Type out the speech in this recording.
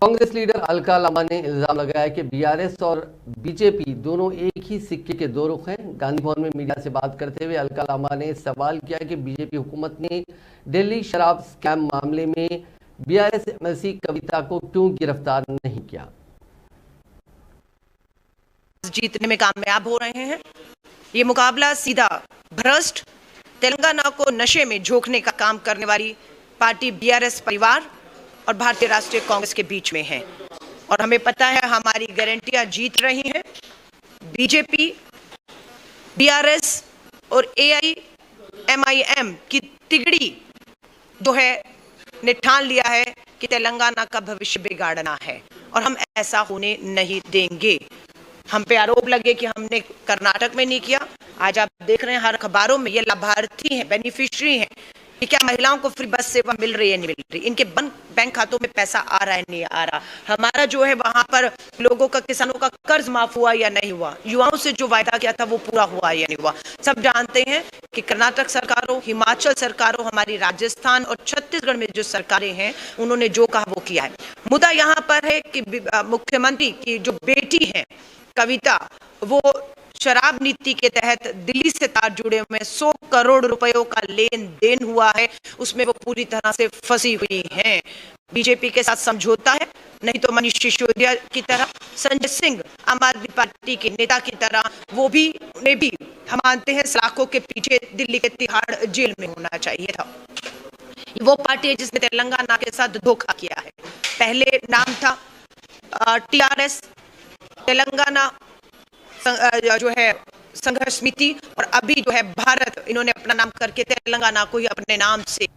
Congress leader Alka Lama ने इल्जाम लगाया कि बीआरएस और बीजेपी दोनों एक ही सिक्के के दो रुख हैं। गांधी भवन में मीडिया से बात करते हुए अलका लामा ने सवाल किया कि बीजेपी हुकूमत ने दिल्ली शराब स्कैम मामले में बीआरएस एमएलसी कविता को क्यों गिरफ्तार नहीं किया। जीतने में कामयाब हो रहे हैं। ये मुकाबला सीधा भ्रष्ट तेलंगाना को नशे में झोंकने का काम करने वाली पार्टी बीआरएस परिवार और भारतीय राष्ट्रीय कांग्रेस के बीच में है और हमें पता है हमारी गारंटियां जीत रही हैं। बीजेपी, बीआरएस और एआईएमआईएम की तिगड़ी जो है ने ठान लिया है कि तेलंगाना का भविष्य बिगाड़ना है और हम ऐसा होने नहीं देंगे। हम पे आरोप लगे कि हमने कर्नाटक में नहीं किया। आज आप देख रहे हैं हर अखबारों में ये लाभार्थी हैं, बेनिफिशियरी हैं कि क्या महिलाओं को फ्री बस सेवा मिल रही है, नहीं मिल रही, इनके बैंक खातों में पैसा आ रहा है, नहीं आ रहा, हमारा जो है वहां पर लोगों का, किसानों का कर्ज माफ हुआ या नहीं हुआ, युवाओं से जो वायदा किया था वो पूरा हुआ या नहीं हुआ। सब जानते हैं कि कर्नाटक सरकार हो, हिमाचल सरकार हो, हमारी राजस्थान और छत्तीसगढ़ में जो सरकारें हैं उन्होंने जो कहा वो किया है। मुद्दा यहाँ पर है कि मुख्यमंत्री की जो बेटी है कविता, वो शराब नीति के तहत दिल्ली से तार जुड़े हुए 100 करोड़ रुपयों का लेन देन हुआ है, उसमें वो पूरी तरह से फंसी हुई हैं। बीजेपी के साथ समझौता है, नहीं तो मनीष सिसोदिया की तरह, संजय सिंह आम आदमी पार्टी के नेता की तरह वो भी, उन्हें भी हम मानते हैं सलाखों के पीछे दिल्ली के तिहाड़ जेल में होना चाहिए था। वो पार्टी है जिसने तेलंगाना के साथ धोखा किया है। पहले नाम था टीआरएस, तेलंगाना जो है संघर्ष समिति, और अभी जो है भारत, इन्होंने अपना नाम करके तेलंगाना को ही अपने नाम से